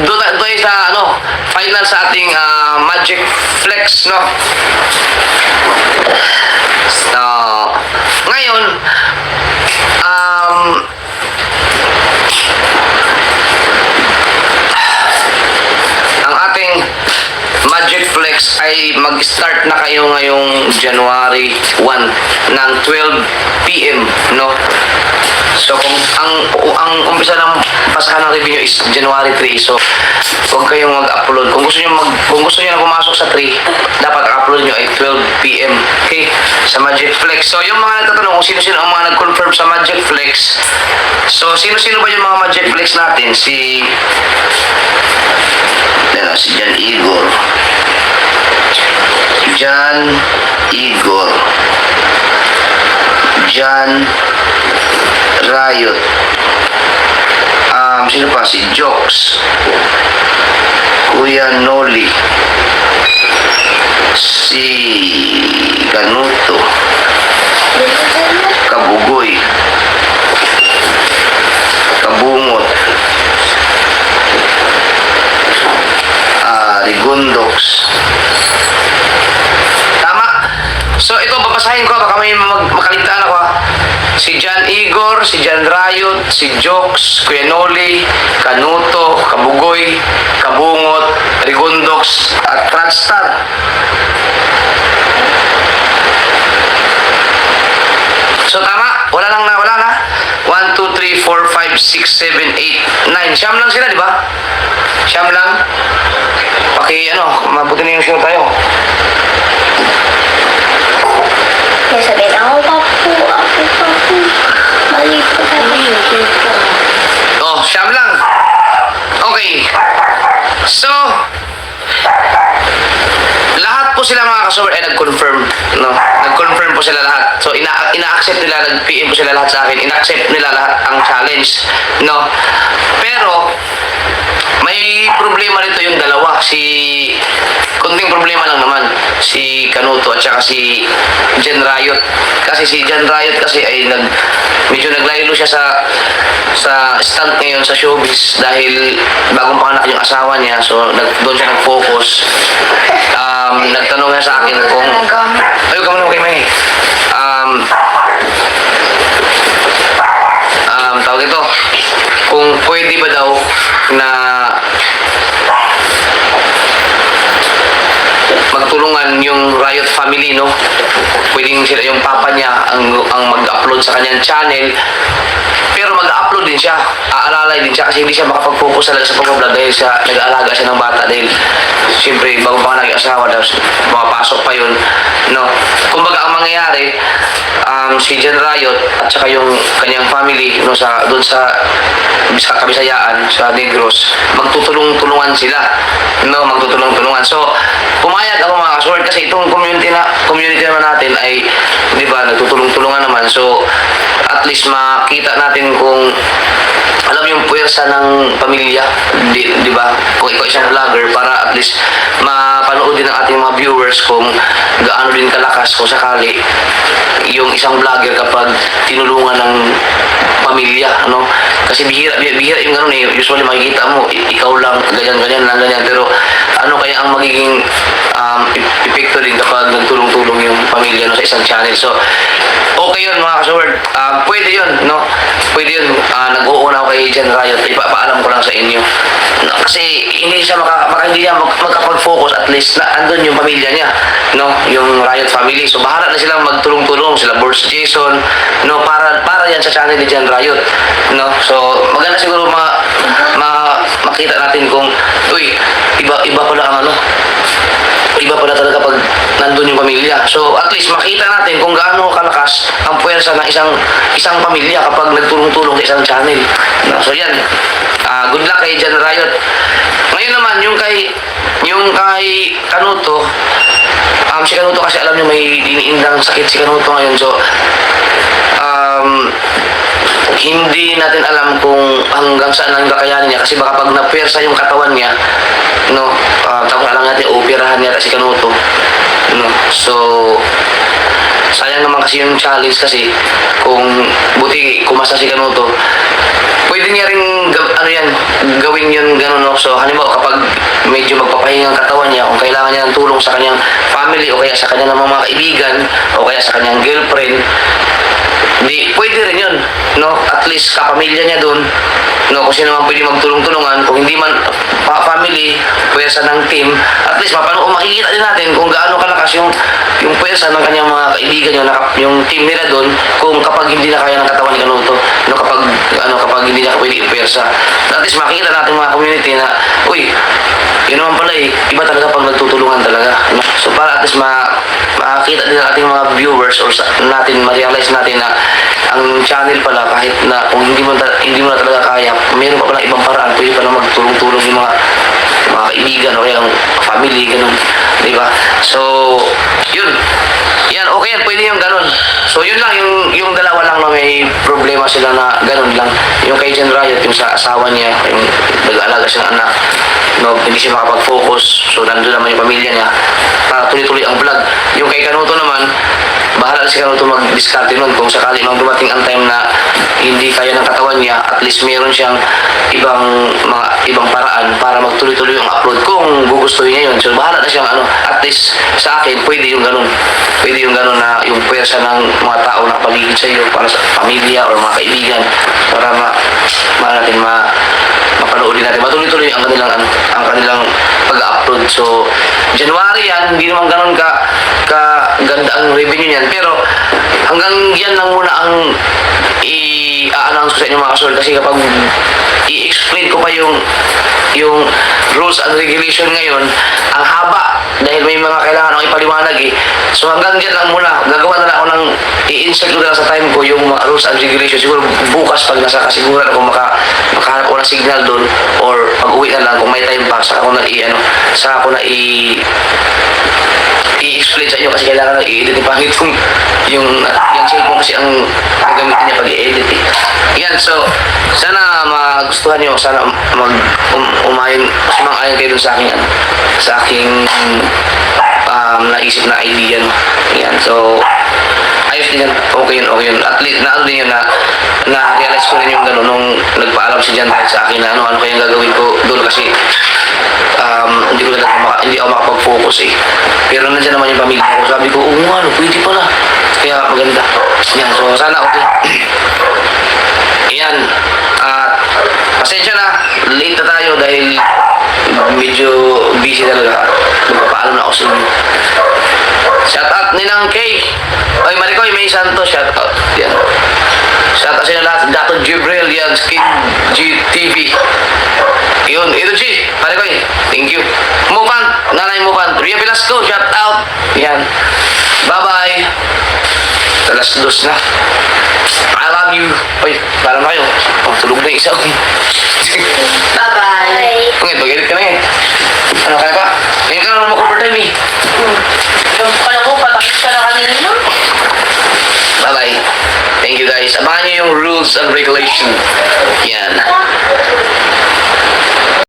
doon tayo sa final sa ating Magic Flex, no? So, ngayon, ang ating Magic Flex ay mag-start na kayo ngayong January 1 ng 12 PM, no? So kung ang umpisa ng pasahan ng revenue is January 3, so huwag kayong mag-upload. Kung gusto niyo na pumasok sa 3, dapat upload niyo ay 12 PM. Okay? Sa Magic Flex. So yung mga nagtatanong kung sino-sino ang mga nag-confirm sa Magic Flex. So sino-sino ba yung mga Magic Flex natin? Si Jan Igor. Jan Riot. Sino pa? Si Jokes. Kuya Noli. Si Ganuto. Kabugoy. Kabungot. Rigundox. Tama? So ito, babasahin ko. Baka may makaligtaan ako. Si Jan Igor, si Jan Riot, si Jokes, Kuya Noli, Kanuto, Kabugoy, Kabungot, Rigundox, at Tradstar. So tama? Wala na. 1, 2, 3, 4, 5, 6, 7, 8, 9. Siyam lang sila, di ba? Siyam lang. Mabuti na yung show tayo. Kaya sabihin, ako papu. Mali po sabihin. Siyam lang. Okay. So, lahat po sila mga kasuber ay nag-confirm, no? Nag-confirm po sila lahat. So, ina-accept nila, nag-PM po sila lahat sa akin. Ina-accept nila lahat ang challenge, no? Pero, may problema rito yung dalawa. Kunting problema lang naman. Si Kanuto at saka si Jan Riot. Kasi si Jan Riot kasi ay medyo naglaylo siya sa stunt ngayon sa showbiz dahil bagong panganak yung asawa niya. So, doon siya nag-focus. Nagtanong niya sa akin kung... Ayaw ka muna kay May. Tawag ito. Kung pwede ba daw na magtulungan yung Riot family, no? Pwedeng sila, yung papa niya ang mag-upload sa kanyang channel, pero mag-upload din siya, aalalay din siya kasi hindi siya makapag-focus talaga sa pag-vlog dahil nag-aalaga siya ng bata dahil siyempre bago pa naging asawa daw mapapasok pa yun, no? Kumbaga ang mangyayari, si Jan Riot at saka yung kanyang family, no, doon sa Kabisayaan, sa Negros, magtutulong-tulungan sila, no? Magtutulong-tulungan. So pumayag ako mga kasword kasi itong community naman natin ay, di ba, nagtutulong-tulungan naman. So at least makita natin kung alam yung puwersa ng pamilya, di ba? Kung ikaw isang vlogger, para at least mapanood din ng ating mga viewers kung gaano din kalakas kung sakali yung isang vlogger kapag tinulungan ng pamilya, ano? Kasi bihira yung gano'n eh. Usually makikita mo, ikaw lang, ganyan, pero ano kaya ang magiging epekto din kapag nagtulong-tulong yung pamilya, no, sa isang channel. So, okay yun mga kasword. Pwede yun, no? Pwede yun. Nag-uuna ako kay Jan Riot. Ipapaalam ko lang sa inyo. No, kasi hindi siya hindi niya magkapag-focus, at least na andun yung pamilya niya, no? Yung Riot family. So, bahala na silang magtulong-tulong. Sila Boris Jason, no? Para yan sa channel ni Jan Riot, no? So, maganda siguro makita natin kung, iba pala ang iba pala talaga pag nandun yung pamilya. So, at least makita natin kung gaano kalakas ang puwersa ng isang pamilya kapag nagtulong-tulong sa isang channel. No? So, yan. Good luck kay Jan Riot. Ngayon naman, yung kay Kanuto, si Kanuto kasi alam niyo may iniindang sakit si Kanuto ngayon. So, hindi natin alam kung hanggang saan ang kakayanin niya kasi baka pag napuwersa yung katawan niya, no, tapos alam natin operahan niya si Kanuto, no. So sayang naman kasi yung challenge kasi kung buti kumasa si Kanuto, pwede niya rin gawing rin yun ganun, no? So, halimbawa, kapag medyo magpapahinga ang katawan niya, kung kailangan niya ng tulong sa kanyang family, o kaya sa kanyang mga kaibigan, o kaya sa kanyang girlfriend, di, pwede rin yun, no? At least, kapamilya niya dun, no? Kung sino man pwede magtulong-tulungan, kung hindi man family, pwersa ng team, at least, makikita din natin kung gaano kalakas yung pwersa ng kanyang mga kaibigan niya, yung team nila dun, kung kapag hindi na kaya ng katawan ni Kanuto, no? Kapag hindi niya pwede ipwersa. At least, makikita natin mga community na, uy, yun naman pala iba talaga pag nagtutulungan talaga. No? So para at least makakita din ng ating mga viewers or natin, ma-realize natin na ang channel pala kahit na kung hindi mo na talaga kaya, meron pa pala ibang paraan, pwede pa na magtulong-tulong yung mga kaibigan o yung family, ganun. Di ba? So, yun. Yan, okay yan, pwede yung ganun. So, yun lang, yung dalawa lang na may problema sila na ganun lang. Yung kay Jen Riot, yung sa asawa niya, yung nag-aalaga siyang anak, no, hindi siya makapag-focus, so nandun naman yung pamilya niya, para tuloy-tuloy ang vlog. Yung kay Kanuto naman, bahala si Kanuto mag-discarte nun kung sakali mang dumating ang time na hindi kaya ng katawan niya, at least meron siyang ibang paraan para magtuloy-tuloy yung upload kung gugustuhin niya yun. So bahala na siyang at least sa akin, pwede yung ganun na yung pwersa ng mga tao na paligid sa iyo para sa pamilya or mga kaibigan, para mapanood din natin, matuloy-tuloy ang kanilang pag-upload. So January yan, hindi naman ganun ganda ang revenue niyan, pero hanggang yan lang muna ang i-announce ko sa inyo mga kasol, kasi kapag i-explain ko pa yung rules and regulation ngayon, ang haba dahil may mga kailangan akong ipaliwanag So hanggang dyan lang muna, gagawa na lang ako ng i-insert ko na lang sa time ko yung mga rules and regulations. Siguro bukas pag nasa kasiguran ako makahanap ko ng signal doon, or pag uwi na lang kung may time pa, saka ako na i-explain sa inyo, kasi kailangan na i-edit yung pangit yung cellphone kasi ang gagamitin niya pag i-edit Yan, so sana magustuhan niyo, sana sumang-ayon kayo dun sa aking naisip na idea, no? Yan, so ayos din yan, okay yun, at least na din yun na realize ko rin yung gano'n nung nagpaalam si Jan dahil sa akin na ano kaya gagawin ko doon, kasi hindi ako makapag-focus pero nandiyan naman yung pamilya ko, sabi ko pwede pala, kaya maganda yan. So sana okay. Yan, at pasensya na, late na tayo dahil medyo busy talaga. Magpapaalam na ako sa inyo. Shout out Ninang Kay. Oy Maricoy, may santo, shout out. Yan. Shout out sa inyo lahat. Dato Jibril, yan, Skin GTV. Yun, ito G, Maricoy, thank you. Mupan, Nanay Mupan, Ria Velasco, shout out. Yan. Bye-bye. Alas 2 na. I love you. Oy, parang kayo. Tulog na isa. Bye-bye. Ngayon, pag-edit ka na yan. Ano kaya pa? Ngayon ka na mag-overtime Yung pala ko, patakit ka na kanina. Bye-bye. Thank you guys. Abangan nyo yung rules and regulation. Yan.